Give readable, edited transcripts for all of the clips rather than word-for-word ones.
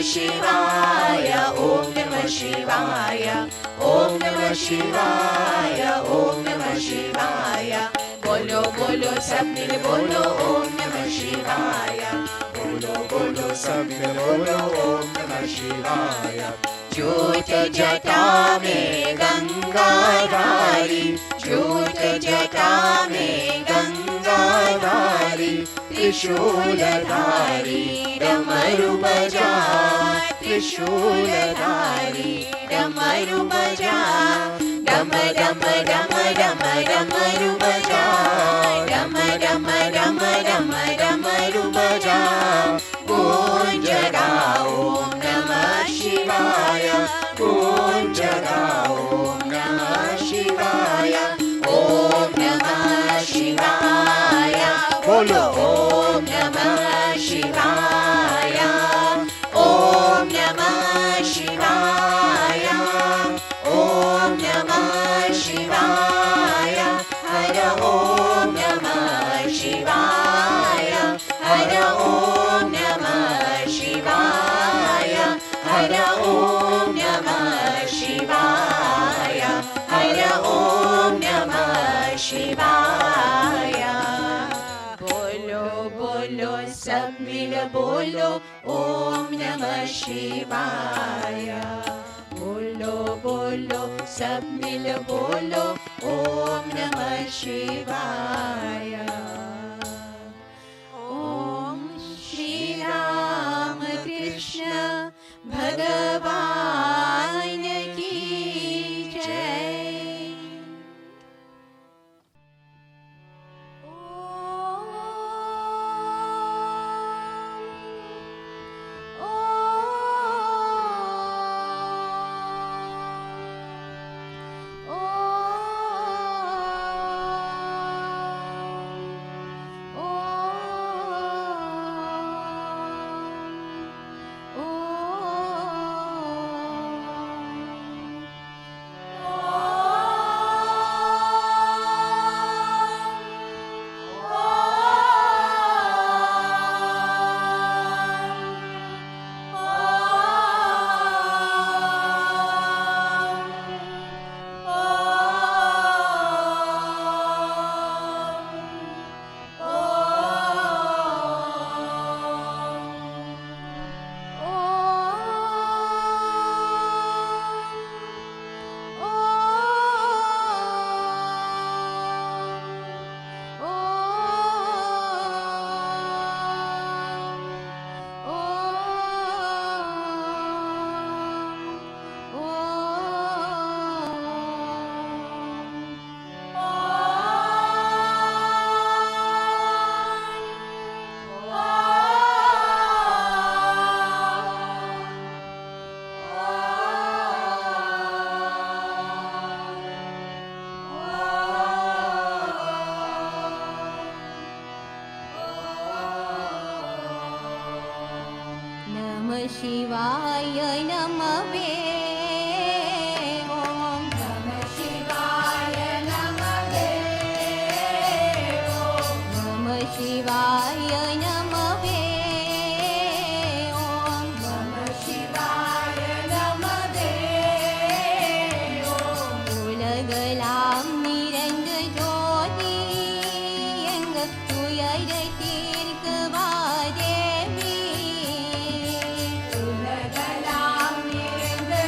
Shivaya, Om Namah Shivaya, Om Namah Shivaya, Om Namah Shivaya. Bolo bolo sab mil bolo Om Namah Shivaya. Bolo bolo sab mil bolo Om Namah Shivaya. Jyot jata mein Ganga dhari, Jyot jata mein Ganga dhari. Trishul dhari Damaru baja, Trishul dhari Damaru baja. Dam dam dam dam damaru baja, Dam dam dam dam damaru baja. Gunjara Om Namah Shivaya, Gunjara Om Namah Shivaya, Om Namah Shivaya. Bolo Om Namah Shivaya, Om Namah Shivaya, Om Namah Shivaya. Hara Om Namah Shivaya, Hara Om Namah Shivaya, Hara Om Namah Shivaya, Hara Om Namah Shivaya. Bolo bolo sab mil bolo Om Namah Shivaya. Bolo bolo sab mil bolo Om Namah Shivaya. Om Shri Ram Krishna Bhagavan ki jai. Shivaya Namaha Om Namah Shivaya Namaha Om Namah Shivaya Namaha Om Namah Shivaya Namaha Om Ulagalam Niranga Jyoti Enga Tuyaratirka Mahadevi. Ulagalam Niranga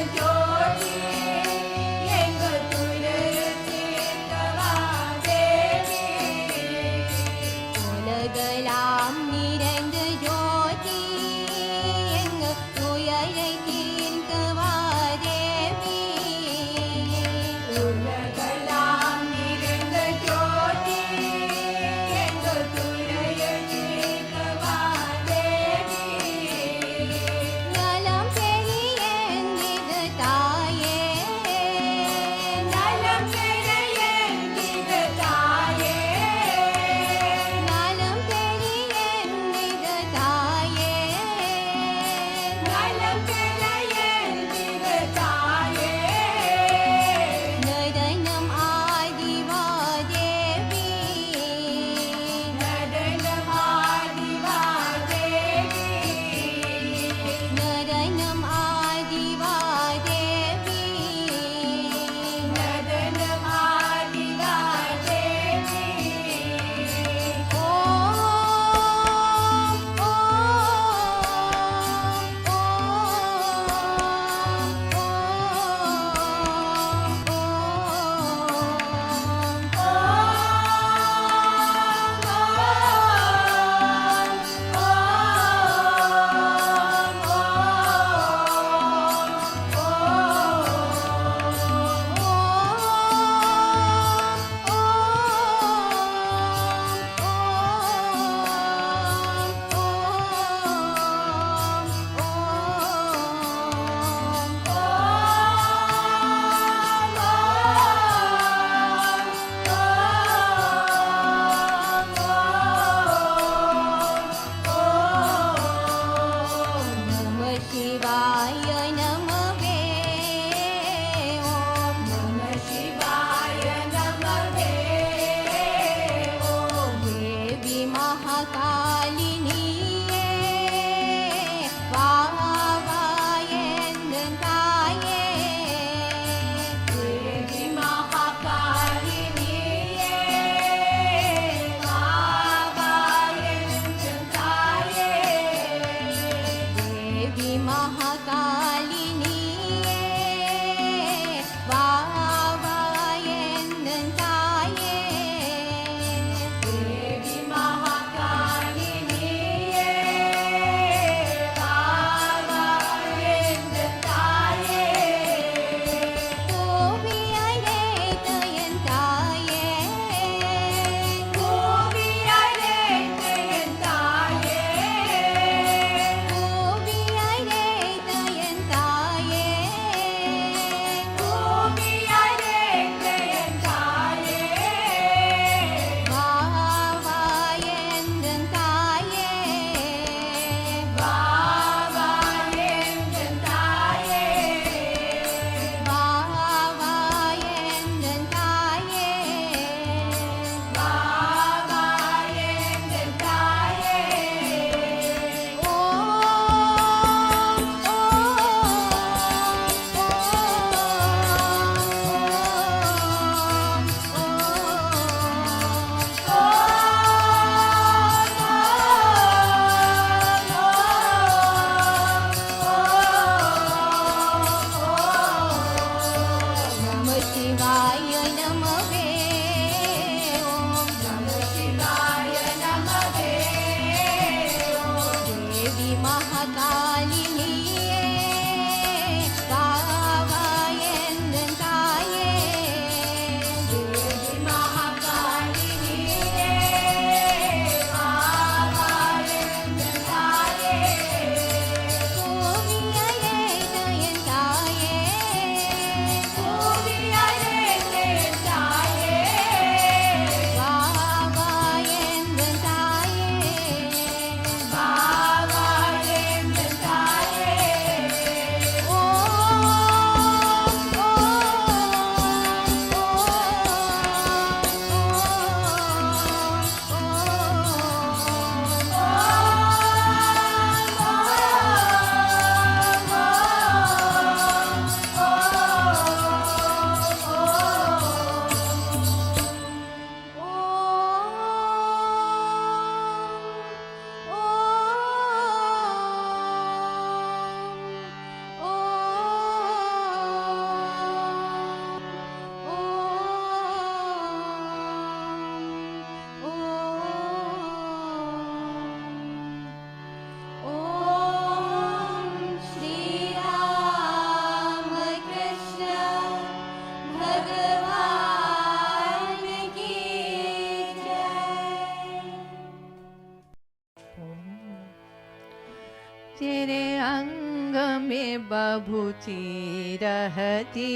तेरे अंग में बभूति रहती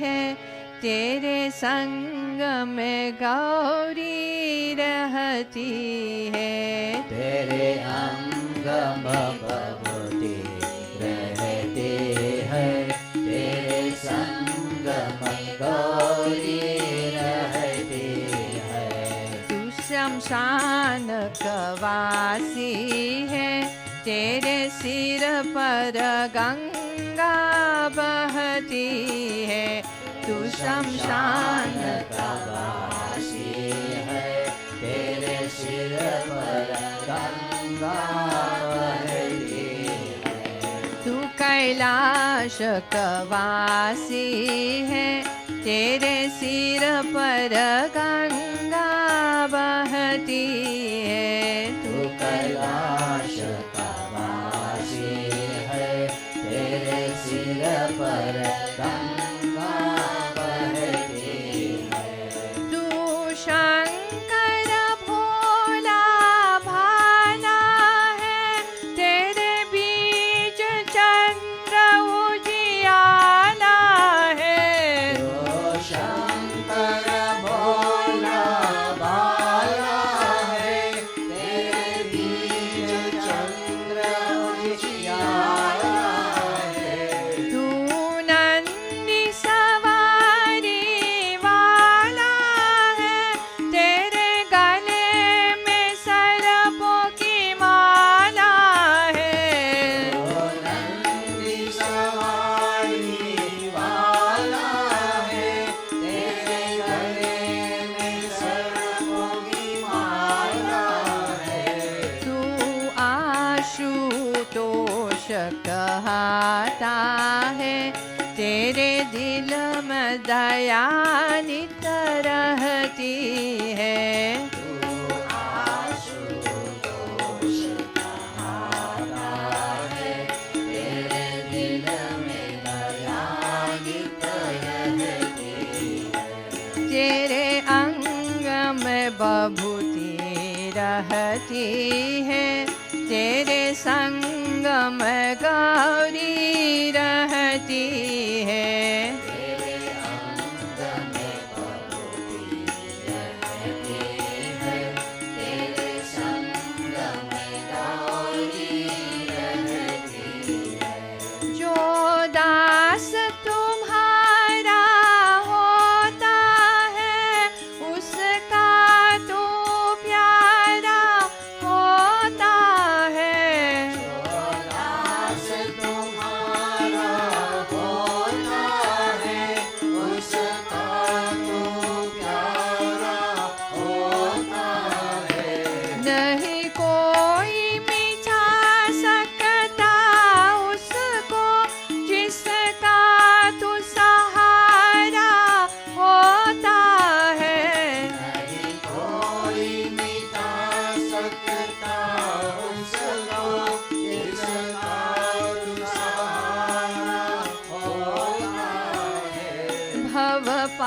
है, तेरे संग में गौरी रहती है। तेरे अंग में बभूति रहती है, तेरे संग में गौरी रहती है। तू शमशान का वासी है, तेरे सिर पर गंगा बहती है। तू शमशान का वासी है, तेरे सिर पर गंगा बहती है। तू कैलाश का वासी है, तेरे सिर पर गंगा बहती है। तू कैलाश का वासी है, तेरे सिर पर गंगा बहती है। तू शंकर भोला भाला है, तेरे बीच चंद्र उजियाला है। तो शंकर भोला भाला है, तेरे बीच चंद्र उजियाला है। तू नंदी सवारी वाला है, तेरे गले में सर्पों की माला है। तो नंदी सवारी वाला है, तेरे गले में सर्पों की माला है। तू आशुतोष कहता है, तेरे दिल में दया नित रहती है। तू आशुतोष कहता है, तेरे दिल में दया नित रहती है। तेरे अंग में बभूति रहती है, तेरे संग में गौरी रहती है। तेरे अंग में बभूति रहती है, तेरे संग में गौरी रहती है। जो दास तुम्हारा होता है, उसका तू प्यारा होता है। जो दास तुम्हारा होता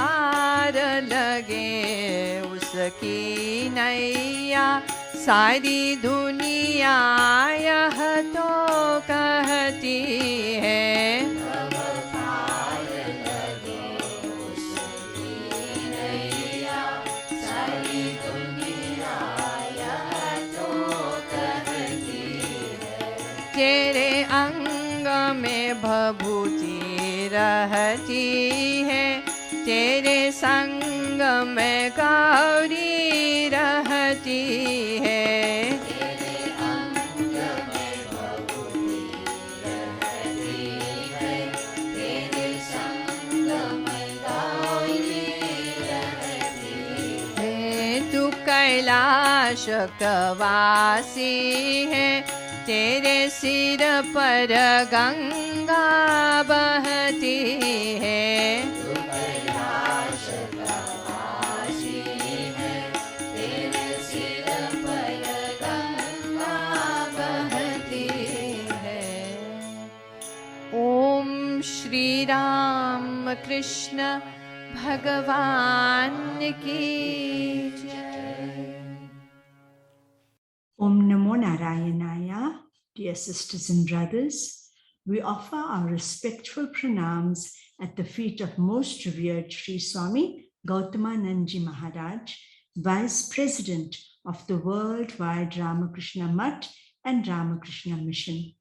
पार लगे उसकी नैया सारी दुनिया यह तो कहती है। तेरे अंग में भभूति रहती है, तेरे संग में गौरी रहती है। तेरे अंग में भभूति रहती है, तेरे संग में गौरी रहती है। तू कैलाश कवासी है, तेरे सिर पर गंगा बहती है। तू कैलाश कवासी है, तेरे सिर पर गंगा बहती है। ओम श्री राम कृष्ण भगवान की जय। Om Namo Narayanaya. Dear sisters and brothers, we offer our respectful pranams at the feet of Most Revered Sri Swami Gautamanandaji Maharaj, Vice President of the Worldwide Ramakrishna Mutt and Ramakrishna Mission.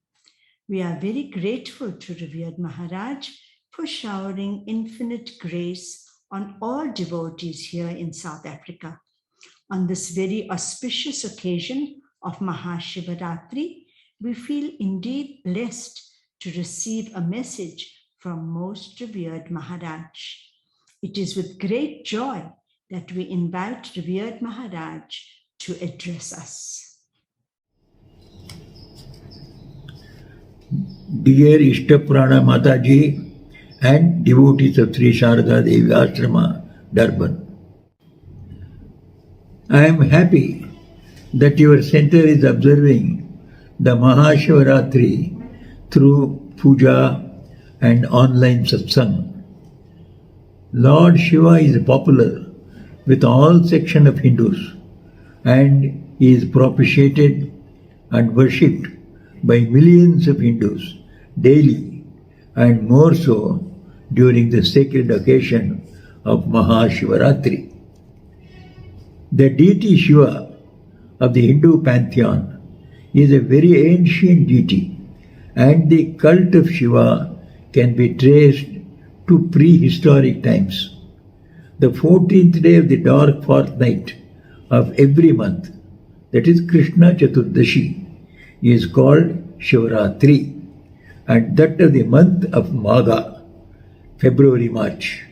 We are very grateful to Revered Maharaj for showering infinite grace on all devotees here in South Africa. On this very auspicious occasion of Maha Shivaratri, we feel indeed blessed to receive a message from Most Revered Maharaj. It is with great joy that we invite Revered Maharaj to address us. Dear Ishtaprana Mataji and devotees of Sri Sarada Devi Ashram, Durban, I am happy that your center is observing the Maha Shivaratri through puja and online satsang. Lord Shiva is popular with all sections of Hindus and he is propitiated and worshipped by millions of Hindus daily and more so during the sacred occasion of Maha Shivaratri. The deity Shiva of the Hindu pantheon is a very ancient deity and the cult of Shiva can be traced to prehistoric times. The 14th day of the dark fortnight of every month, that is Krishna Chaturdashi, is called Shivaratri, and that of the month of Magha, February-March,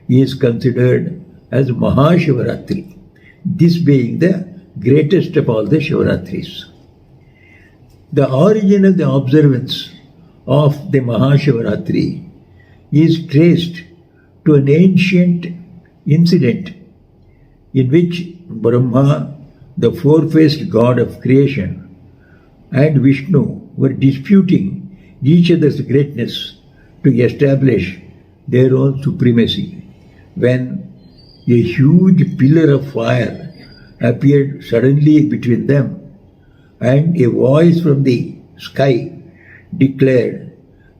is considered as Maha Shivaratri, this being the greatest of all the Shivaratris. The origin of the observance of the Maha Shivaratri is traced to an ancient incident in which Brahma, the four-faced god of creation, and Vishnu were disputing each other's greatness to establish their own supremacy, when a huge pillar of fire appeared suddenly between them, and a voice from the sky declared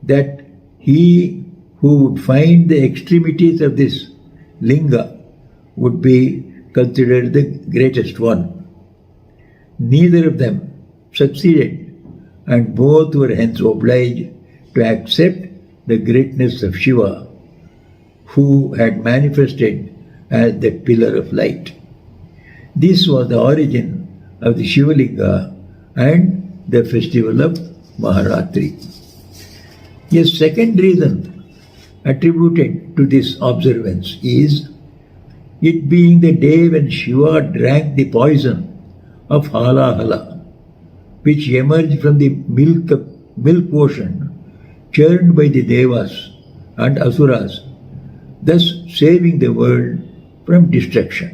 that he who would find the extremities of this linga would be considered the greatest one. Neither of them succeeded, and both were hence obliged to accept the greatness of Shiva, who had manifested as that pillar of light. This was the origin of the Shivalinga and the festival of Maharatri. A second reason attributed to this observance is it being the day when Shiva drank the poison of Halahala, which emerged from the milk ocean churned by the Devas and Asuras, thus saving the world from destruction.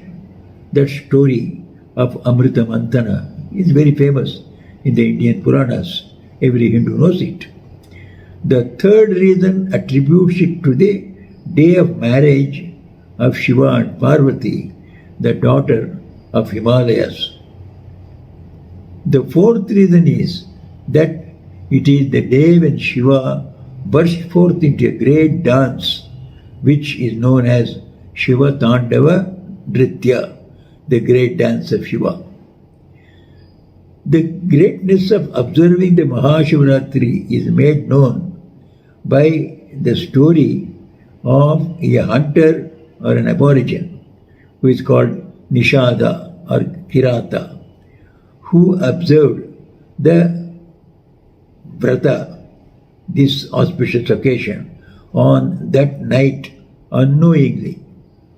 That story of Amrita Mantana is very famous in the Indian Puranas. Every Hindu knows it. The third reason attributes it to the day of marriage of Shiva and Parvati, the daughter of Himalayas. The fourth reason is that it is the day when Shiva burst forth into a great dance, which is known as Shiva Tandava Nritya, the great dance of Shiva. The greatness of observing the Maha Shivaratri is made known by the story of a hunter or an aborigine who is called Nishada or Kirata, who observed the Vrata, this auspicious occasion, on that night unknowingly,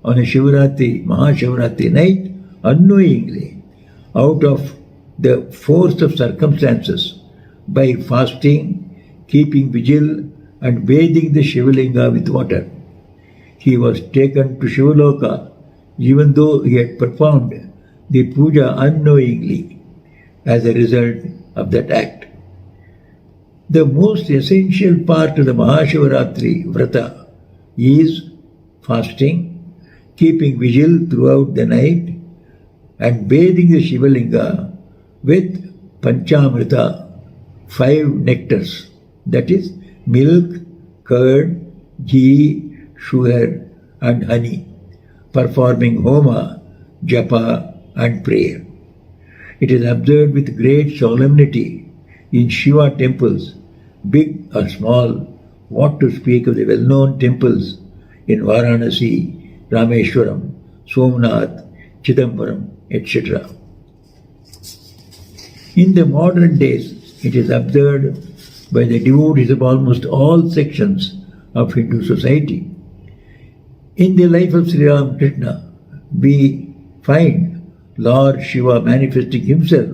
on a Shivaratri, Maha Shivaratri night, unknowingly, out of the force of circumstances, by fasting, keeping vigil, and bathing the Shivalinga with water. He was taken to Shivaloka, even though he had performed the puja unknowingly as a result of that act. The most essential part of the Mahashivaratri Vrata is fasting, keeping vigil throughout the night, and bathing the Shivalinga with Panchamrita, 5 nectars, that is, milk, curd, ghee, sugar, and honey, performing homa, japa, and prayer. It is observed with great solemnity in Shiva temples, big or small, what to speak of the well-known temples in Varanasi, Rameshwaram, Somnath, Chidambaram, etc. In the modern days, it is observed by the devotees of almost all sections of Hindu society. In the life of Sri Ramakrishna, we find Lord Shiva manifesting himself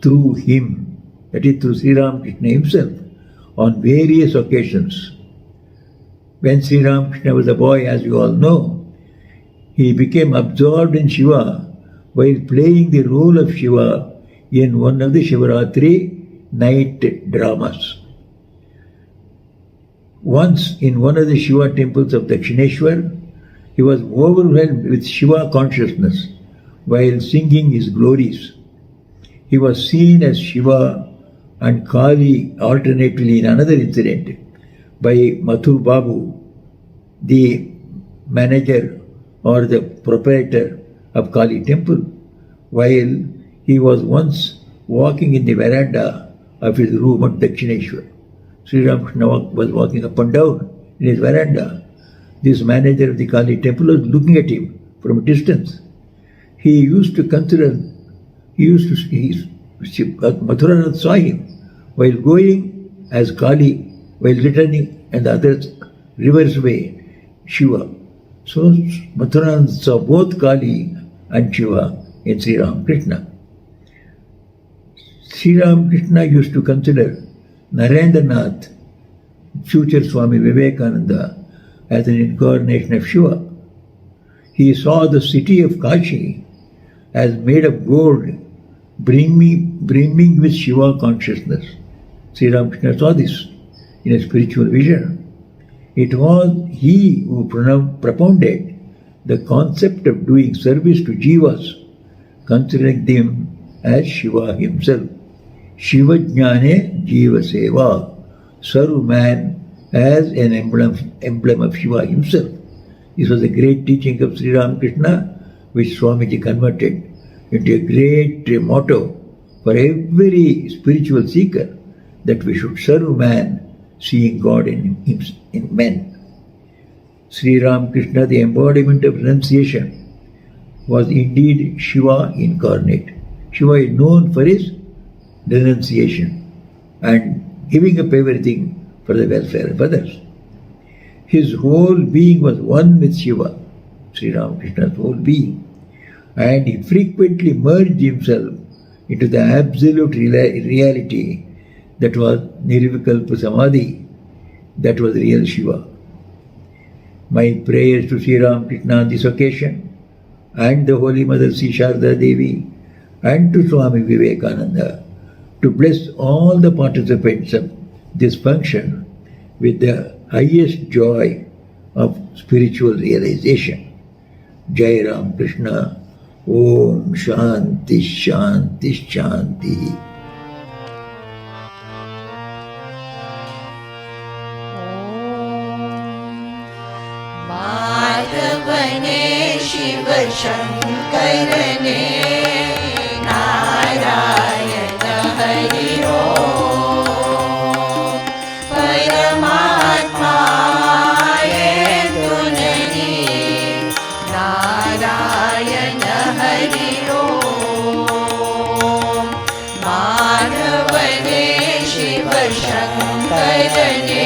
through him, that is, through Sri Ramakrishna himself, on various occasions. When Sri Ramakrishna was a boy, as you all know, he became absorbed in Shiva while playing the role of Shiva in one of the Shivaratri night dramas. Once, in one of the Shiva temples of Dakshineshwar, he was overwhelmed with Shiva consciousness while singing his glories. He was seen as Shiva and Kali alternately in another incident by Mathur Babu, the manager or the proprietor of Kali temple, while he was once walking in the veranda of his room at Dakshineshwar. Sri Ramakrishna was walking up and down in his veranda. This manager of the Kali temple was looking at him from a distance. He used to consider, Mathuranath saw him while going as Kali, while returning and the others reverse way, Shiva. So Mathuranath saw both Kali and Shiva in Sri Ramakrishna. Sri Ramakrishna used to consider Narendranath, future Swami Vivekananda, as an incarnation of Shiva. He saw the city of Kashi as made of gold, brimming with Shiva consciousness. Sri Ramakrishna saw this in a spiritual vision. It was he who propounded the concept of doing service to jivas, considering them as Shiva himself. Shiva Jnane Jiva Seva, serve man as an emblem of Shiva himself. This was a great teaching of Sri Ramakrishna, which Swamiji converted into a great motto for every spiritual seeker, that we should serve man, seeing God in men. Sri Ramakrishna, the embodiment of renunciation, was indeed Shiva incarnate. Shiva is known for his renunciation and giving up everything for the welfare of others. His whole being was one with Shiva, Sri Ramakrishna's whole being, and he frequently merged himself into the absolute reality that was Nirvikalpa Samadhi, that was real Shiva. My prayers to Sri Ramakrishna on this occasion, and the Holy Mother Sri Sarada Devi, and to Swami Vivekananda, to bless all the participants of this function with the highest joy of spiritual realization. Jai Ram Krishna. Om Shanti Shanti Shanti. माधवने Shiv शंकरने नारायण हरि ओम परमात्मा ये तुनरी नारायण हरि ओम माधवने शिव शंकरने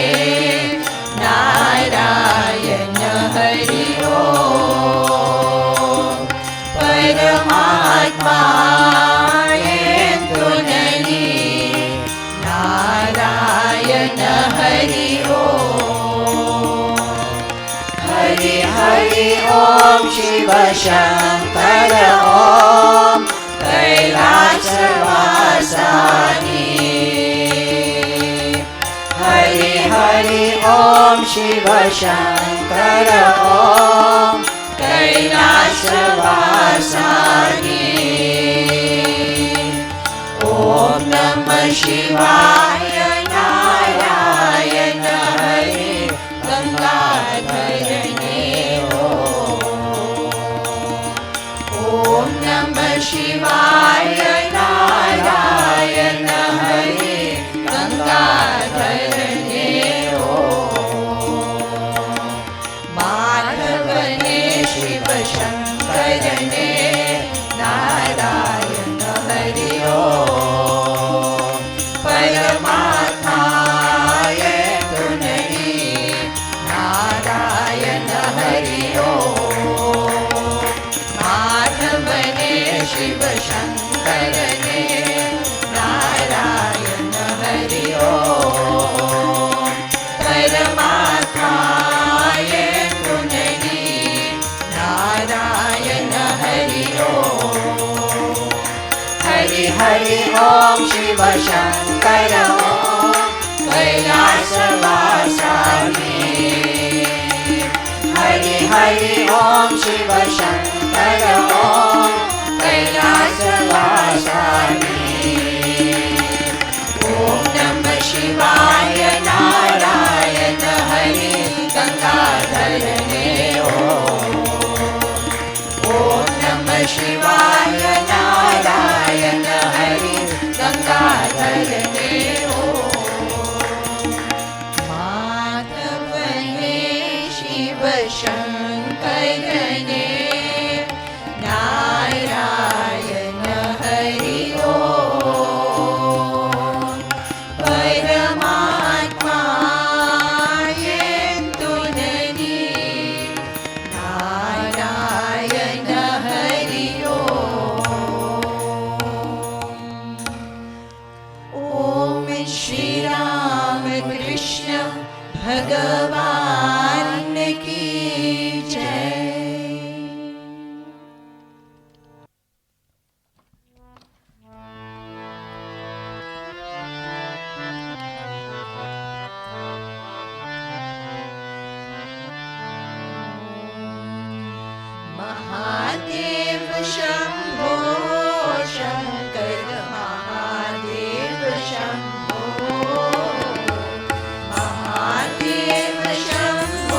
नारायण हरि ओम परमात्मा ये तुनरी नारायण हरि ओम हरि हरि ओम शिव शंकर ओम कैलासवासानी हरि हरि ओम शिव शंकर ओम कैलासवासानी ओम नमः शिवाय नारायण हरि गंगाधरने ओम नमः शिवाय नारायण हरि गंगाधरने माधवने शिव शंकरने नारायण हरि ओम परमात्मा ये तुनरी नारायण हरि ओम माधवने शिव शंकरने नारायण हरि ओम परमात्मा ये तुनरी नारायण हरि ओम हरि हरि ओम शिव शंकर ओम कैलासवासानी हरि हरि ओम शिव शंकर ओम कैलासवासानी ओम नमः शिवाय नारायण हरि गंगाधरने ओम नमः शिवाय नारायण हरि गंगाधरने माधवने शिव शंकरने नारायण हरि ओम परमात्मा ये तुनरी नारायण हरि ओम श्री राम कृष्ण भगवान की जय। Mahadev Shambho Shankar Mahadev Shambho Mahadev Shambho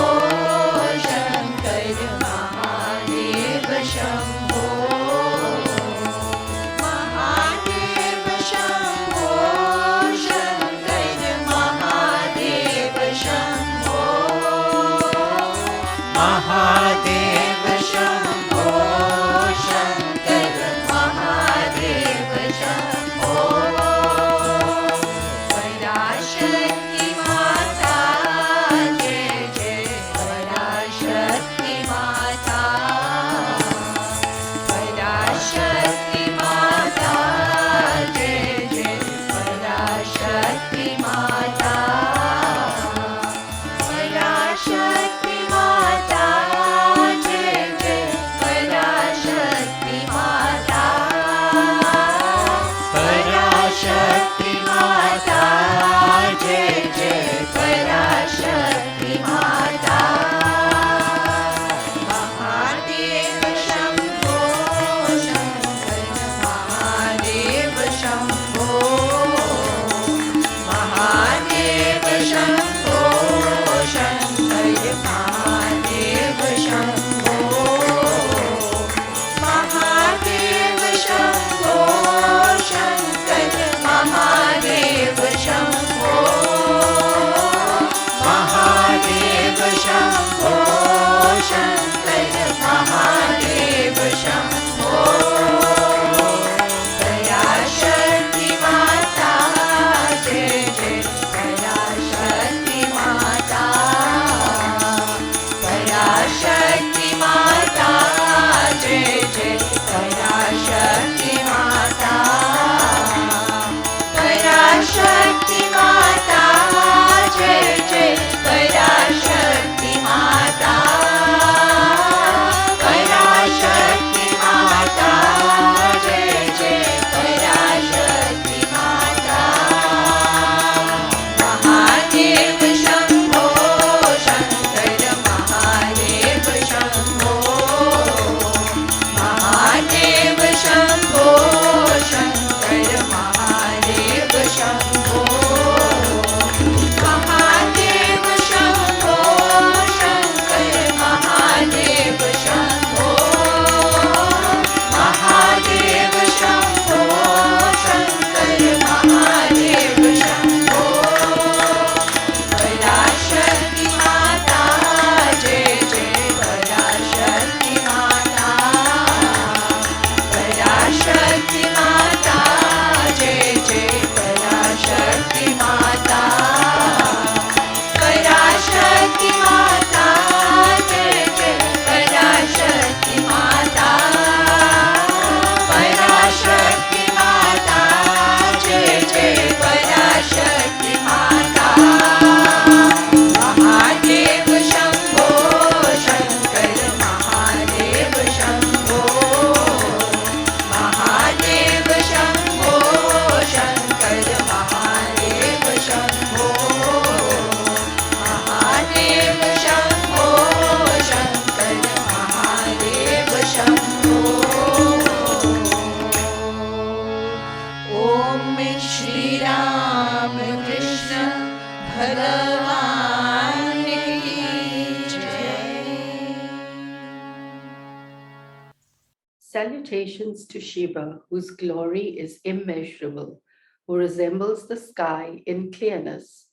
Salutations to Shiva, whose glory is immeasurable, who resembles the sky in clearness,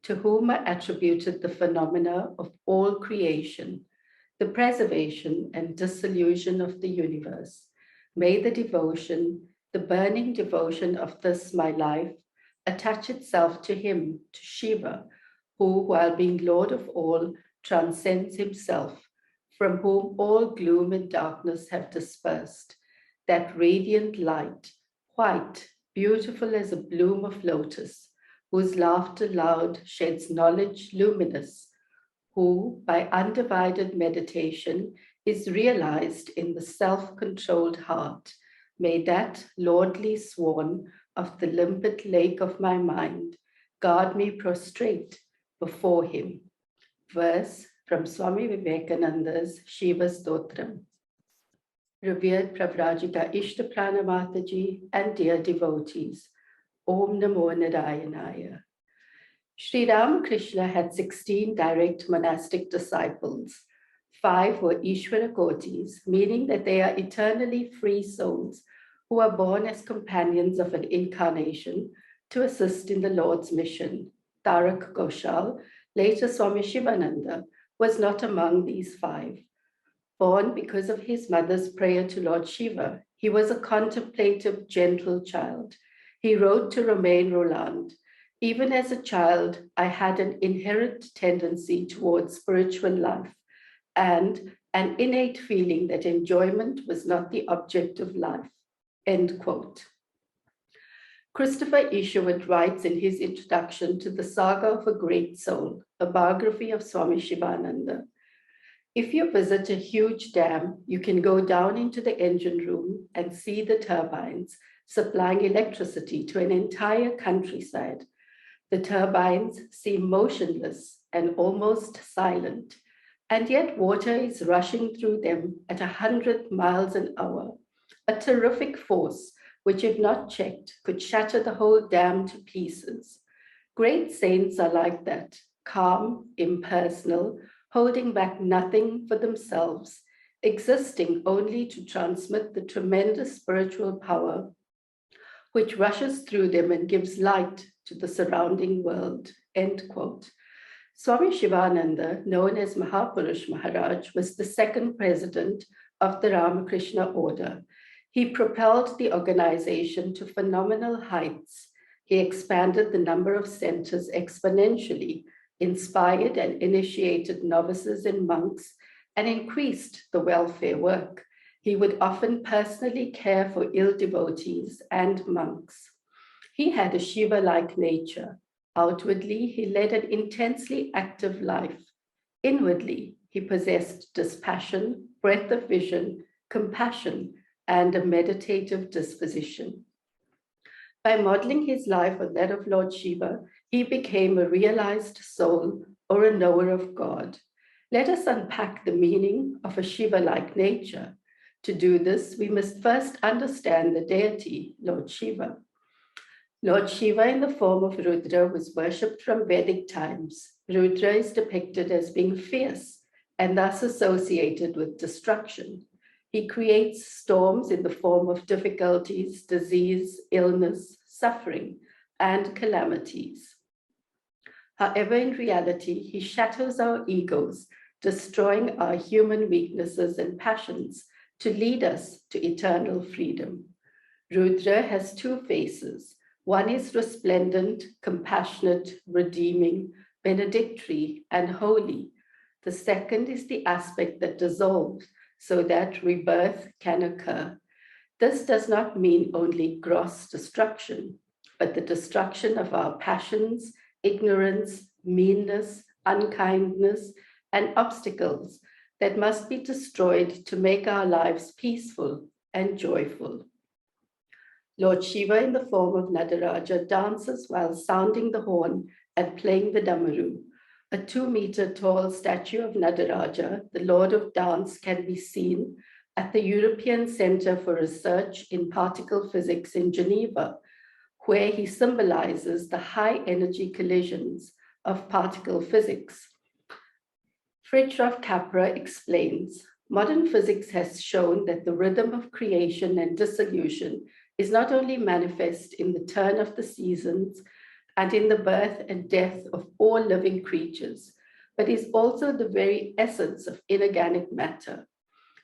to whom are attributed the phenomena of all creation, the preservation and dissolution of the universe. May the devotion, the burning devotion of this my life, attach itself to him, to Shiva, who, while being Lord of all, transcends himself, from whom all gloom and darkness have dispersed, that radiant light, white, beautiful as a bloom of lotus, whose laughter loud sheds knowledge luminous, who, by undivided meditation, is realized in the self-controlled heart. May that lordly swan of the limpid lake of my mind guard me prostrate before him. Verse from Swami Vivekananda's Shiva Stotram. Revered Pravrajika Ishta Pranamataji and dear devotees, Om Namo Narayanaya. Sri Ramakrishna had 16 direct monastic disciples. 5 were Ishvara Kotis, meaning that they are eternally free souls who are born as companions of an incarnation to assist in the Lord's mission. Tarak Ghoshal, later Swami Shivananda, was not among these 5. Born because of his mother's prayer to Lord Shiva, he was a contemplative, gentle child. He wrote to Romain Rolland, "Even as a child, I had an inherent tendency towards spiritual life and an innate feeling that enjoyment was not the object of life." End quote. Christopher Isherwood writes in his introduction to the Saga of a Great Soul, a biography of Swami Shivananda, "If you visit a huge dam, you can go down into the engine room and see the turbines supplying electricity to an entire countryside. The turbines seem motionless and almost silent, and yet water is rushing through them at 100 miles an hour, a terrific force which, if not checked, could shatter the whole dam to pieces. Great saints are like that, calm, impersonal, holding back nothing for themselves, existing only to transmit the tremendous spiritual power which rushes through them and gives light to the surrounding world." End quote. Swami Shivananda, known as Mahapurush Maharaj, was the second president of the Ramakrishna order. He propelled the organization to phenomenal heights. He expanded the number of centers exponentially, inspired and initiated novices and monks, and increased the welfare work. He would often personally care for ill devotees and monks. He had a Shiva-like nature. Outwardly, he led an intensely active life. Inwardly, he possessed dispassion, breadth of vision, compassion, and a meditative disposition. By modeling his life on that of Lord Shiva, he became a realized soul or a knower of God. Let us unpack the meaning of a Shiva-like nature. To do this, we must first understand the deity, Lord Shiva. Lord Shiva in the form of Rudra was worshipped from Vedic times. Rudra is depicted as being fierce and thus associated with destruction. He creates storms in the form of difficulties, disease, illness, suffering, and calamities. However, in reality, he shatters our egos, destroying our human weaknesses and passions to lead us to eternal freedom. Rudra has 2 faces. One is resplendent, compassionate, redeeming, benedictory, and holy. The second is the aspect that dissolves so that rebirth can occur. This does not mean only gross destruction, but the destruction of our passions, ignorance, meanness, unkindness, and obstacles that must be destroyed to make our lives peaceful and joyful. Lord Shiva in the form of Nadaraja dances while sounding the horn and playing the damaru. A 2-meter tall statue of Nadaraja, the Lord of Dance, can be seen at the European Center for Research in Particle Physics in Geneva, where he symbolizes the high energy collisions of particle physics. Fritjof Capra explains, Modern physics has shown that the rhythm of creation and dissolution is not only manifest in the turn of the seasons and in the birth and death of all living creatures, but is also the very essence of inorganic matter.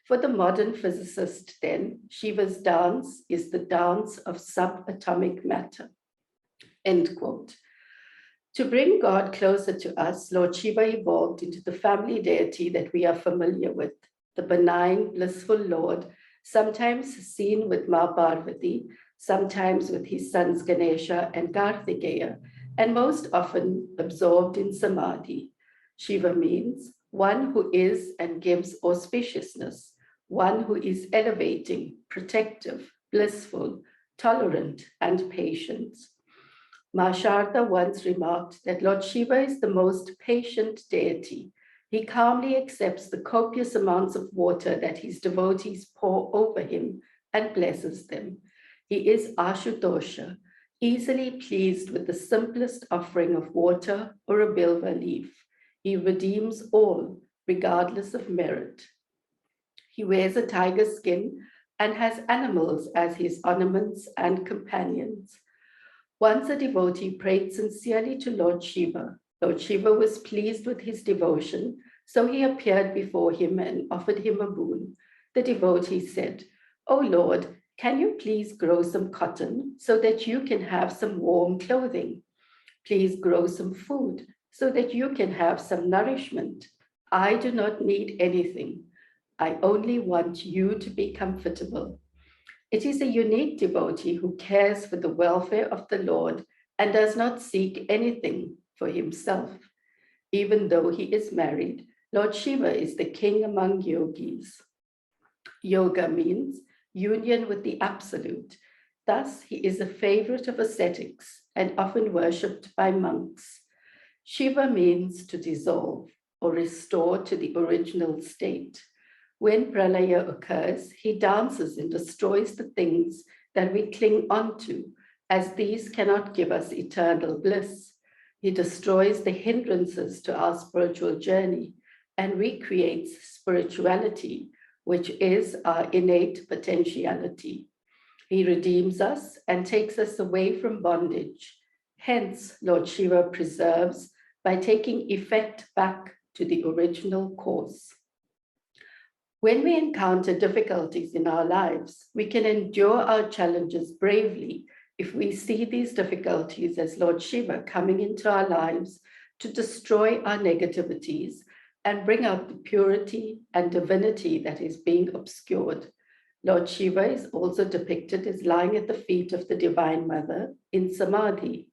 For the modern physicist, then, Shiva's dance is the dance of subatomic matter. End quote. To bring God closer to us, Lord Shiva evolved into the family deity that we are familiar with, the benign, blissful Lord, sometimes seen with Ma Parvati, sometimes with his sons Ganesha and Kartikeya, and most often absorbed in samadhi. Shiva means one who is and gives auspiciousness, one who is elevating, protective, blissful, tolerant, and patient. Sharda once remarked that Lord Shiva is the most patient deity. He calmly accepts the copious amounts of water that his devotees pour over him and blesses them. He is Ashutosha, easily pleased with the simplest offering of water or a bilva leaf. He redeems all, regardless of merit. He wears a tiger skin and has animals as his ornaments and companions. Once a devotee prayed sincerely to Lord Shiva. Lord Shiva was pleased with his devotion, so he appeared before him and offered him a boon. The devotee said, "O Lord, can you please grow some cotton so that you can have some warm clothing? Please grow some food so that you can have some nourishment. I do not need anything. I only want you to be comfortable." It is a unique devotee who cares for the welfare of the Lord and does not seek anything for himself. Even though he is married, Lord Shiva is the king among yogis. Yoga means union with the absolute. Thus, he is a favorite of ascetics and often worshipped by monks. Shiva means to dissolve or restore to the original state. When pralaya occurs, he dances and destroys the things that we cling onto, as these cannot give us eternal bliss. He destroys the hindrances to our spiritual journey and recreates spirituality, which is our innate potentiality. He redeems us and takes us away from bondage. Hence, Lord Shiva preserves by taking effect back to the original course. When we encounter difficulties in our lives, we can endure our challenges bravely if we see these difficulties as Lord Shiva coming into our lives to destroy our negativities and bring out the purity and divinity that is being obscured. Lord Shiva is also depicted as lying at the feet of the Divine Mother in Samadhi.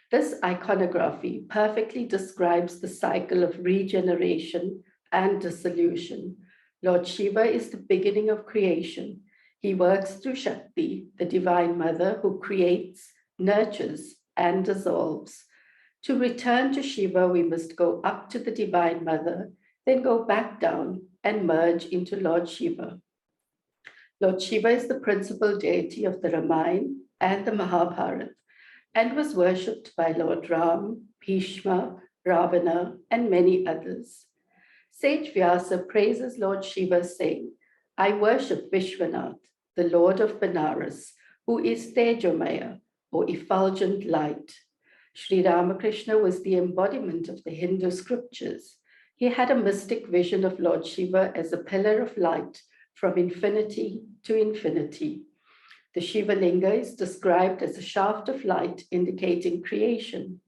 This iconography perfectly describes the cycle of regeneration and dissolution. Lord Shiva is the beginning of creation. He works through Shakti, the Divine Mother, who creates, nurtures, and dissolves. To return to Shiva, we must go up to the Divine Mother, then go back down and merge into Lord Shiva. Lord Shiva is the principal deity of the Ramayana and the Mahabharata, and was worshipped by Lord Ram, Bhishma, Ravana, and many others. Sage Vyasa praises Lord Shiva, saying, "I worship Vishwanath, the Lord of Benares, who is Tejomaya, or effulgent light." Sri Ramakrishna was the embodiment of the Hindu scriptures. He had a mystic vision of Lord Shiva as a pillar of light from infinity to infinity. The Shiva Linga is described as a shaft of light indicating creation.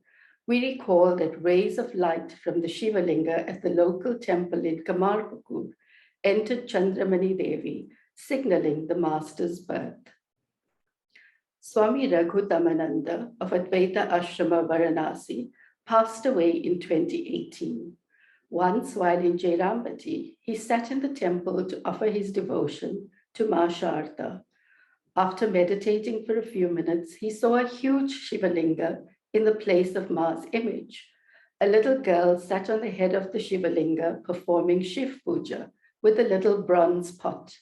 We recall that rays of light from the Shiva Linga at the local temple in Kamarpukur entered Chandramani Devi, signaling the master's birth. Swami Gautamanandaji of Advaita Ashrama Varanasi passed away in 2018. Once, while in Jairambati, he sat in the temple to offer his devotion to Ma Sharda. After meditating for a few minutes, he saw a huge Shiva Linga in the place of Ma's image. A little girl sat on the head of the Shiva Linga performing Shiv Puja with a little bronze pot.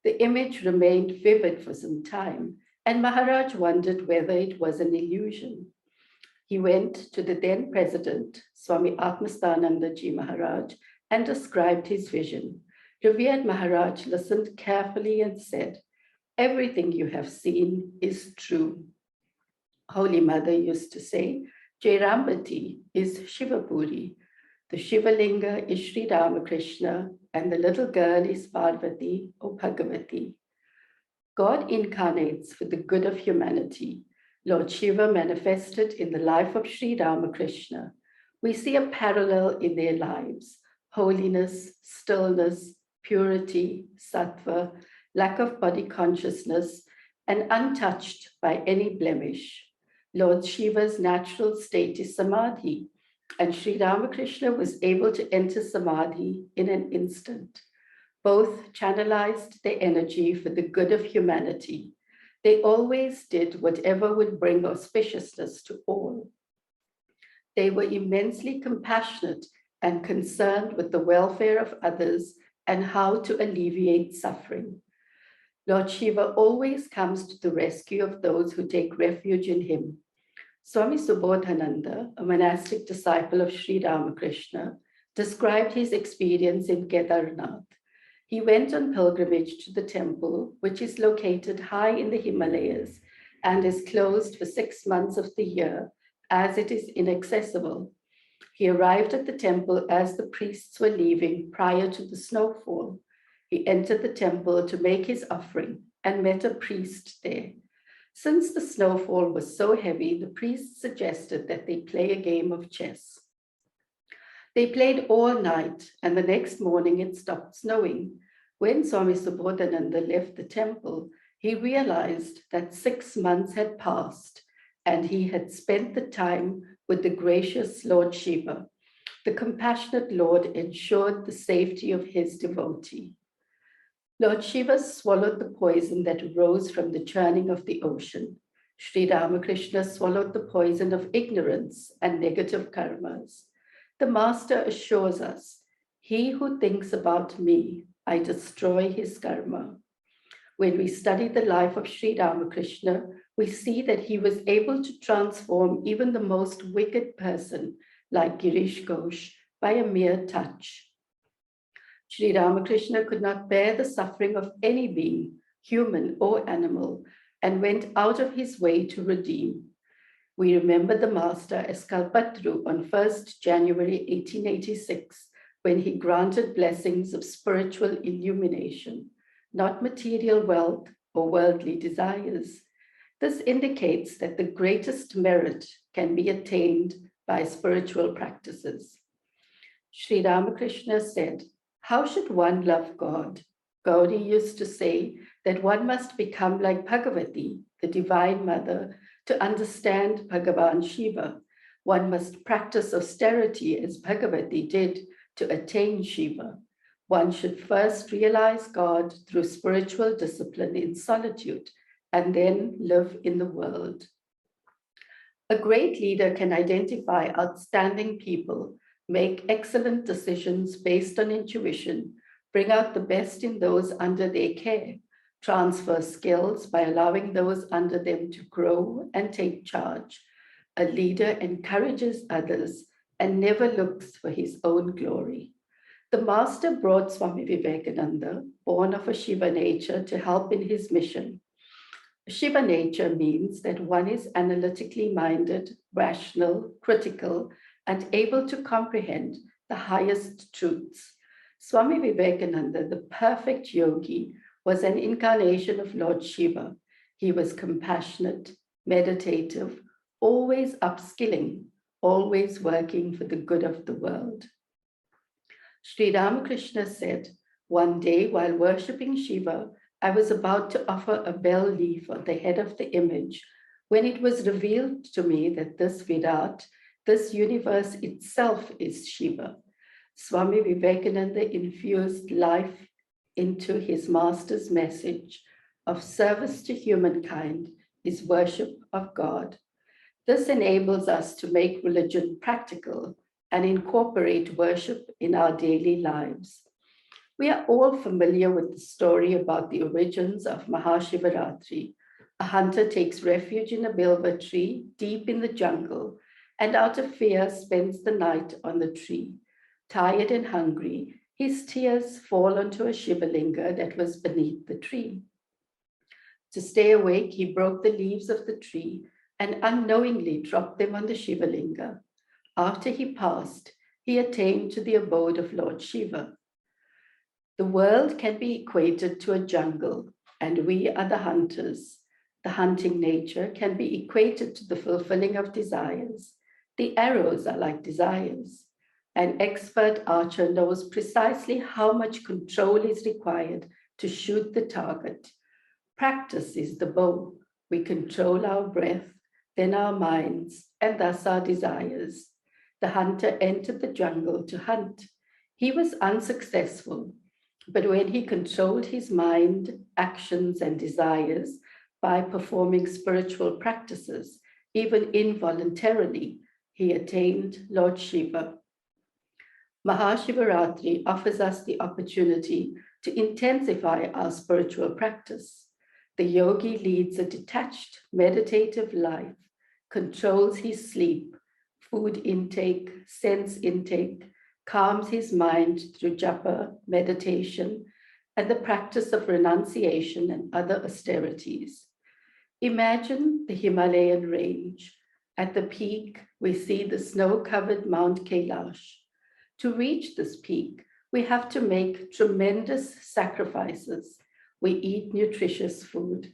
The image remained vivid for some time, and Maharaj wondered whether it was an illusion. He went to the then president, Swami Atmastanandaji Maharaj, and described his vision. Revered Maharaj listened carefully and said, "Everything you have seen is true." Holy Mother used to say, Jairambati is Shivapuri, the Shivalinga is Sri Ramakrishna, and the little girl is Parvati or Bhagavati. God incarnates for the good of humanity. Lord Shiva manifested in the life of Sri Ramakrishna. We see a parallel in their lives: holiness, stillness, purity, sattva, lack of body consciousness, and untouched by any blemish. Lord Shiva's natural state is samadhi, and Sri Ramakrishna was able to enter samadhi in an instant. Both channelized their energy for the good of humanity. They always did whatever would bring auspiciousness to all. They were immensely compassionate and concerned with the welfare of others and how to alleviate suffering. Lord Shiva always comes to the rescue of those who take refuge in him. Swami Subodhananda, a monastic disciple of Sri Ramakrishna, described his experience in Kedarnath. He went on pilgrimage to the temple, which is located high in the Himalayas and is closed for 6 months of the year, as it is inaccessible. He arrived at the temple as the priests were leaving prior to the snowfall. He entered the temple to make his offering and met a priest there. Since the snowfall was so heavy, the priest suggested that they play a game of chess. They played all night, and the next morning it stopped snowing. When Swami Subodhananda left the temple, he realized that 6 months had passed, and he had spent the time with the gracious Lord Shiva. The compassionate Lord ensured the safety of his devotee. Lord Shiva swallowed the poison that rose from the churning of the ocean. Sri Ramakrishna swallowed the poison of ignorance and negative karmas. The Master assures us, "He who thinks about me, I destroy his karma." When we study the life of Sri Ramakrishna, we see that he was able to transform even the most wicked person, like Girish Ghosh, by a mere touch. Sri Ramakrishna could not bear the suffering of any being, human or animal, and went out of his way to redeem. We remember the Master as Kalpatru on 1st January 1886, when he granted blessings of spiritual illumination, not material wealth or worldly desires. This indicates that the greatest merit can be attained by spiritual practices. Sri Ramakrishna said, "How should one love God?" Gauri used to say that one must become like Bhagavati, the Divine Mother, to understand Bhagavan Shiva. One must practice austerity as Bhagavati did to attain Shiva. One should first realize God through spiritual discipline in solitude and then live in the world. A great leader can identify outstanding people, make excellent decisions based on intuition, bring out the best in those under their care, transfer skills by allowing those under them to grow and take charge. A leader encourages others and never looks for his own glory. The Master brought Swami Vivekananda, born of a Shiva nature, to help in his mission. Shiva nature means that one is analytically minded, rational, critical, and able to comprehend the highest truths. Swami Vivekananda, the perfect yogi, was an incarnation of Lord Shiva. He was compassionate, meditative, always upskilling, always working for the good of the world. Sri Ramakrishna said, "One day while worshipping Shiva, I was about to offer a bell leaf on the head of the image when it was revealed to me that this Virat, this universe itself is Shiva." Swami Vivekananda infused life into his Master's message of service to humankind is worship of God. This enables us to make religion practical and incorporate worship in our daily lives. We are all familiar with the story about the origins of Maha Shivaratri. A hunter takes refuge in a bilva tree deep in the jungle and out of fear spends the night on the tree. Tired and hungry, His tears fall onto a Shivalinga that was beneath the tree. To stay awake, he broke the leaves of the tree and unknowingly dropped them on the Shivalinga. After he passed, he attained to the abode of Lord Shiva. The world can be equated to a jungle, and we are the hunters. The hunting nature can be equated to the fulfilling of desires. The arrows are like desires. An expert archer knows precisely how much control is required to shoot the target. Practice is the bow. We control our breath, then our minds, and thus our desires. The hunter entered the jungle to hunt. He was unsuccessful, but when he controlled his mind, actions, and desires by performing spiritual practices, even involuntarily, he attained Lord Shiva. Maha Shivaratri offers us the opportunity to intensify our spiritual practice. The yogi leads a detached, meditative life, controls his sleep, food intake, sense intake, calms his mind through japa, meditation, and the practice of renunciation and other austerities. Imagine the Himalayan range. At the peak, we see the snow-covered Mount Kailash. To reach this peak, we have to make tremendous sacrifices. We eat nutritious food,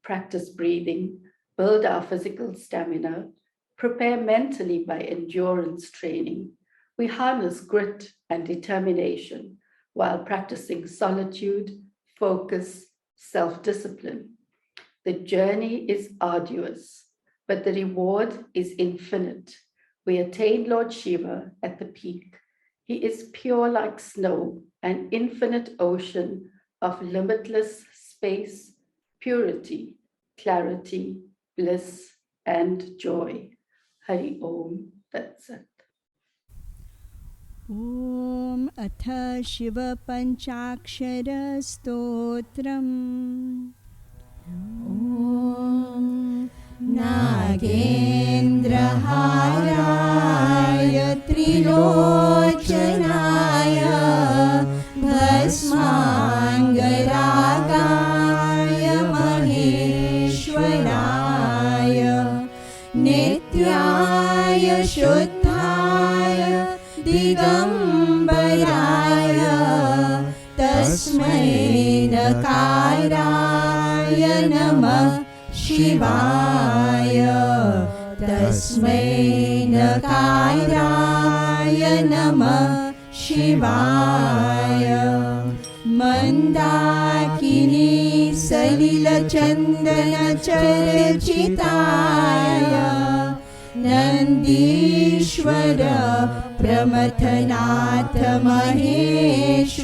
practice breathing, build our physical stamina, prepare mentally by endurance training. We harness grit and determination while practicing solitude, focus, self-discipline. The journey is arduous, but the reward is infinite. We attain Lord Shiva at the peak. He is pure like snow, an infinite ocean of limitless space, purity, clarity, bliss, and joy. Hari Om. That's it. ॐ अथ शिवपञ्चाक्षर स्तोत्रम् ॐ नागेन्द्रहाराय त्रिलोचनाय भस्माङ्गरागाय महेश्वराय नित्याय शुद्धाय दिगम्बराय तस्मै नकाराय नमः शिवाय तस्मै नकाराय नमः शिवाय मन्दाकिनी सलिलचन्दनचर्चिताय नन्दीश्वर प्रमथनाथ महेश्वराय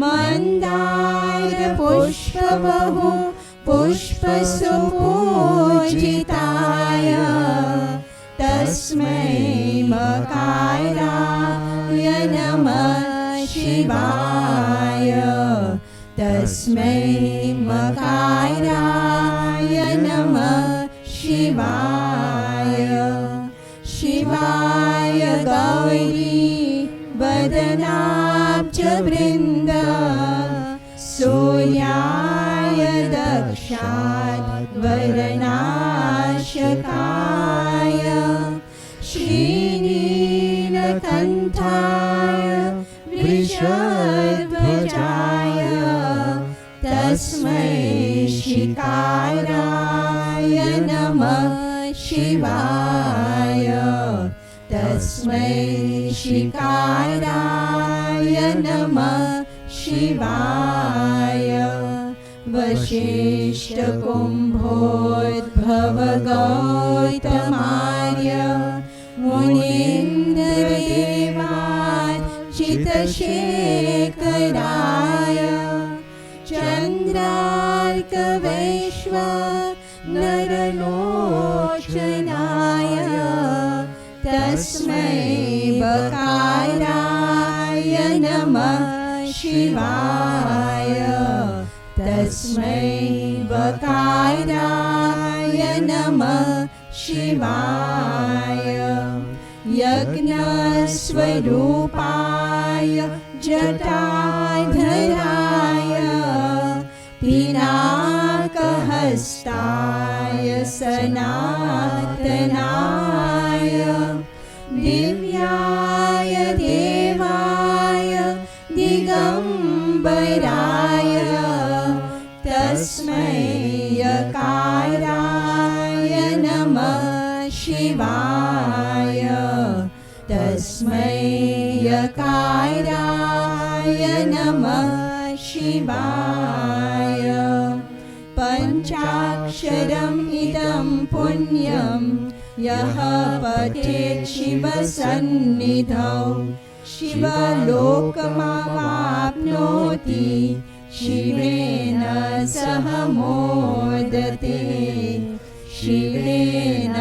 मन्दार पुष्पबहु पुष्पसुपूजिताय तस्मै मकाराय नमः शिवाय तस्मै मकाराय नमः शिवाय शिवाय गौरी वदनाब्जवृन्द सूर्याय दक्षाद्वरनाशकाय श्रीनीलकण्ठाय वृषध्वजाय तस्मै शिकाराय नमः शिवाय तस्मै शिकाराय नमः शिवाय वसिष्ठकुम्भोद्भव गौतमार्य मुनीन्द्रदेवार्चितशेखराय चन्द्रार्कवैश्व नरलोचनाय तस्मै बकाराय नमः शिवाय तस्मै बकाराय नमः शिवाय यज्ञस्वरूपाय जटाधराय पिनाकहस्ताय सनातनाय दिव्याय देवाय दिगंबराय तस्मै यकाराय नमः शिवाय तस्मै यकाराय नमः शिवाय पञ्चाक्षरम् इदं पुण्यं यः पठेत् शिवसन्निधौ शिवलोकमवाप्नोति शिवेन सह मोदते शिवेन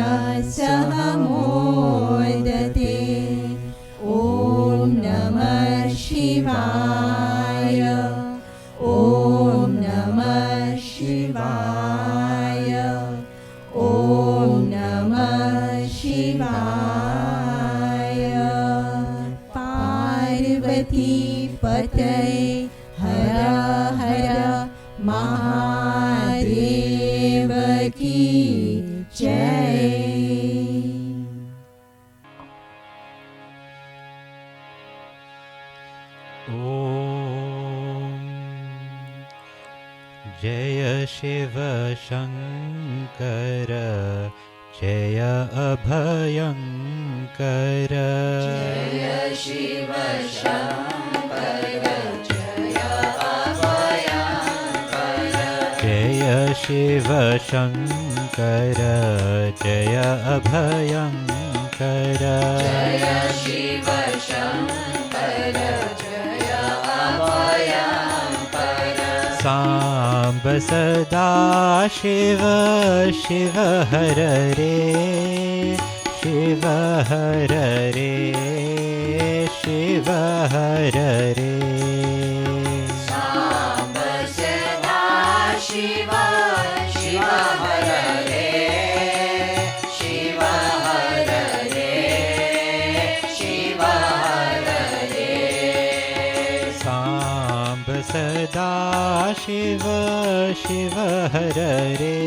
सह मोदते ॐ नमः शिवाय ॐ नमः शिवाय ॐ नमः शिवाय पार्वती पतये हर हर महादेव की जय। जय शिव शंकर जय अभयंकर जय शिव शंकर जय अभयंकर जय शिव शंकर जय अभयंकर जय शिव शंकर जय अभयंकर सांब सदा शिव शिव हर रे शिव हर रे शिव हर रे सांब सदा शिव शिव हर रे शिव हर रे शिव हर रे सांब सदा शिव शिव हर रे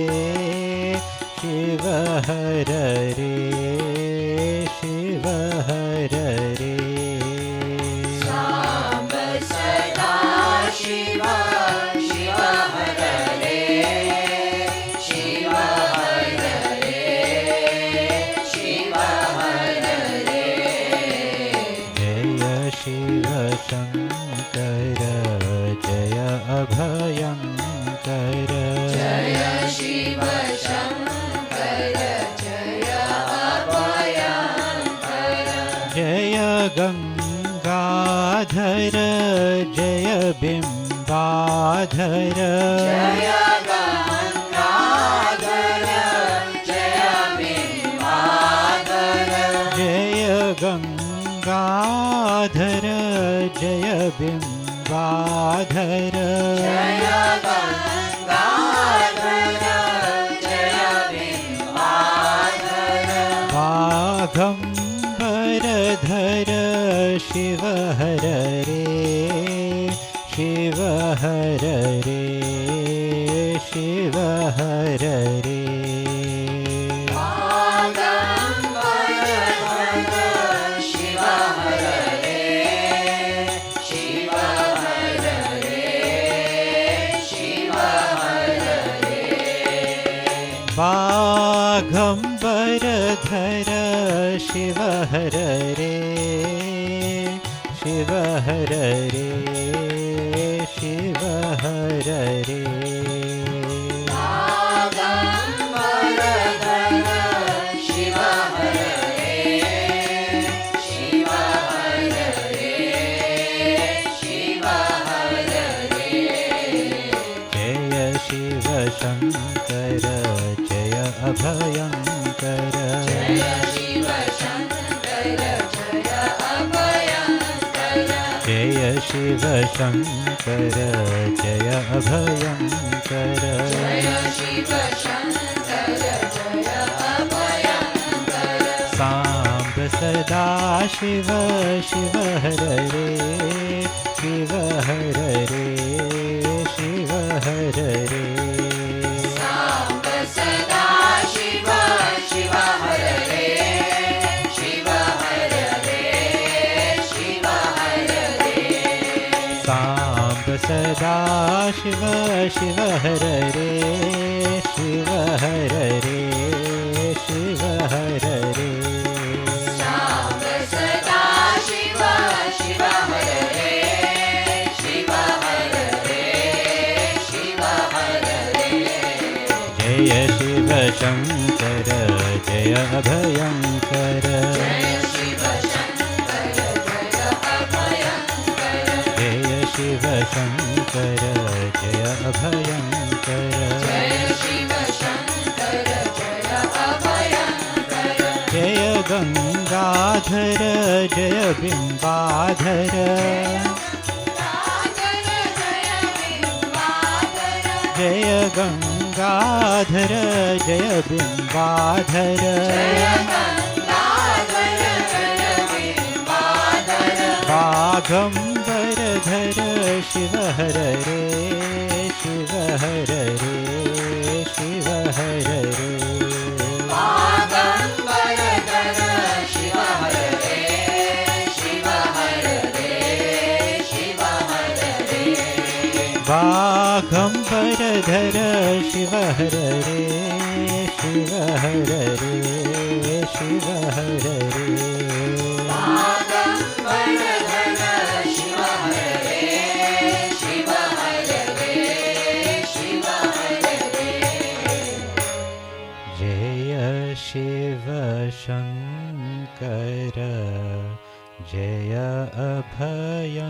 शिव हर रे शिव हर रे सांब सदा शिव शिव हर रे शिव हर रे शिव हर रे जय शिव शंकर जय अभयंकर जय शिव शंकर जय अभयंकर जय गंगाधर जय बिंबाधर जय गंगाधर जय बिंबाधर जय गंगाधर जय बिंबाधर जय गंगाधर जय बिंबाधर वाघंबरधर शिव हर रे शिव हर रे शिव हर रे वाघंबरधर शिव हर रे शिव हर रे शिव हर रे वाघंबरधर शिव हर रे शिव हर रे शिव हर रे वाघंबरधर शिव हर रे शिव हर रे शिव हर रे जय शिव शंकर जय अभयंकर जय शिव शंकर जय अभयंकर जय शिव शंकर जय अभयंकर जय शिव शंकर जय अभयंकर सांब सदा शिव शिव हर रे शिव हर रे शिव हर रे सांब सदा शिव शिव हर रे शिव हर रे शिव हर रे सांब सदा शिव शिव हर रे शिव हर रे शिव हर रे सांब सदा शिव शिव हर रे शिव हर रे शिव हर रे जय शिव शंकर जय अभयंकर जय शिव शंकर जय अभयंकर जय शिव शंकर जय अभयंकर जय शिव शंकर जय अभयंकर जय गंगाधर जय बिंबाधर जय गंगाधर जय बिंबाधर बाघंबर धर शिव हर रे शिव हर रे शिव हर रे बागंबर धर शिव हर रे शिव हर रे शिव हर रे बाघंबर धर शिव हर रे शिव हर रे शिव हर रे बागंबर धर शिव हर रे शिव हर रे शिव हर रे जय शिव शंकर जय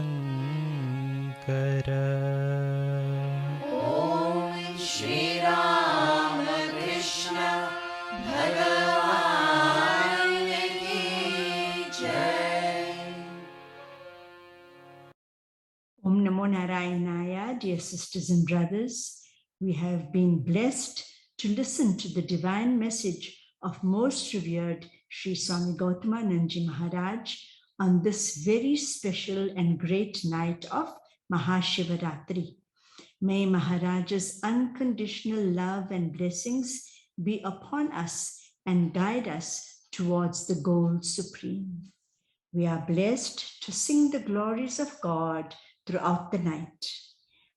अभयंकर ओम श्री राम कृष्ण भगवान की जय Om Namo Narayanaya, dear sisters and brothers. We have been blessed to listen to the divine message of most revered Sri Swami Gautamanandaji Maharaj on this very special and great night of Maha Shivaratri. May Maharaj's unconditional love and blessings be upon us and guide us towards the goal supreme. We are blessed to sing the glories of God throughout the night.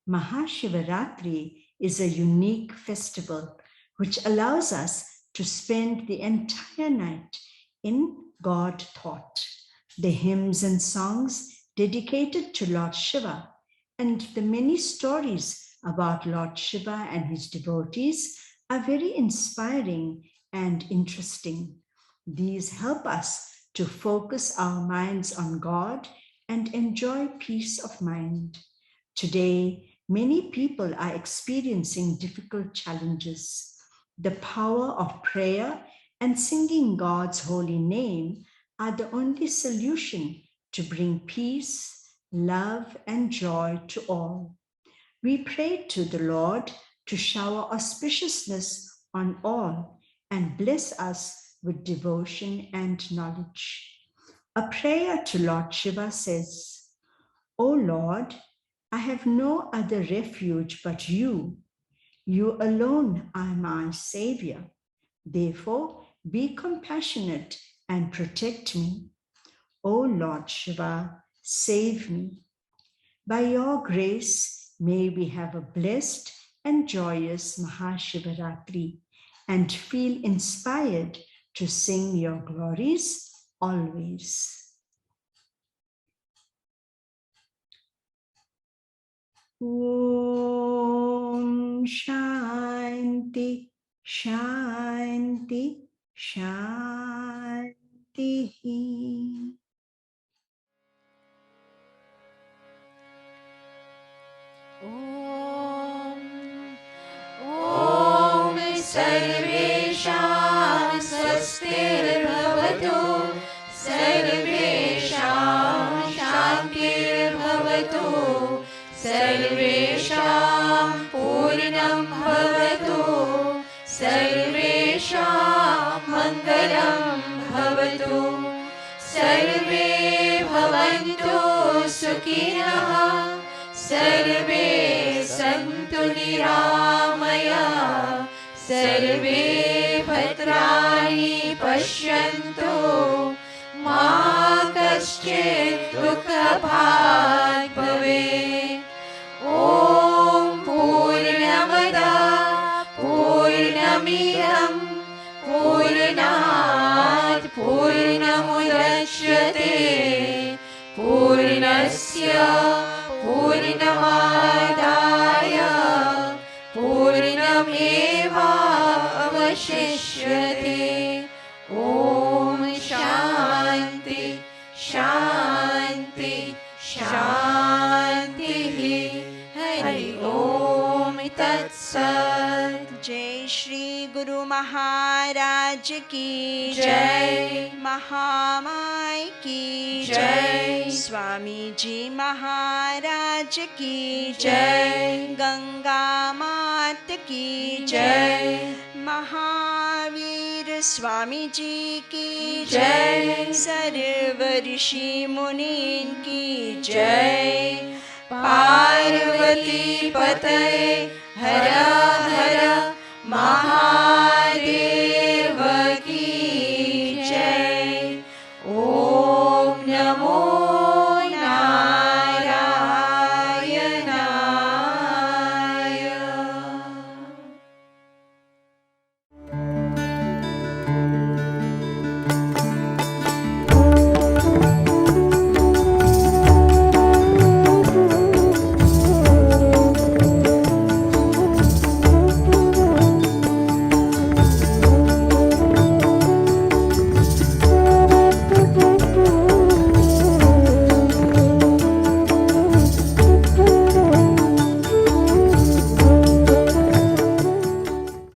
Maha Shivaratri is a unique festival which allows us to spend the entire night in God thought. The hymns and songs dedicated to Lord Shiva and the many stories about Lord Shiva and his devotees are very inspiring and interesting. These help us to focus our minds on God and enjoy peace of mind. Today, many people are experiencing difficult challenges. The power of prayer and singing God's holy name are the only solution to bring peace, love, and joy to all. We pray to the Lord to shower auspiciousness on all and bless us with devotion and knowledge. A prayer to Lord Shiva says, O Lord, I have no other refuge but you. You alone are my Savior. Therefore, be compassionate and protect me. O Lord Shiva, save me. By your grace, may we have a blessed and joyous Maha Shivaratri and feel inspired to sing your glories always. Om Shanti, Shanti, Shanti. ॐ सर्वेषां स्वस्तिर्भवतु सर्वेषां शान्तिर्भवतु सर्वेषां पूर्णं भवतु सर्वेषां मङ्गलं भवतु सर्वे भवन्तु सुखिनः सर्वे सन्तु निरामयाः सर्वे भद्राणि पश्यन्तु मा कश्चित् दुःखभाग् भवेत् ॐ पूर्णमदः पूर्णमिदं पूर्णात् पूर्णमुदच्यते पूर्णस्य पूर्णमादाय पूर्णमेवावशिष्यते ॐ शान्ति शान्ति शान्तिः हरि ओम तत्सत् जय श्री गुरु महाराज की जय महामाई की जय स्वामी जी महाराज की जय गंगा मात की जय महावीर स्वामी जी की जय सर्व ऋषि मुनीन की जय पार्वती पतये हर हर महा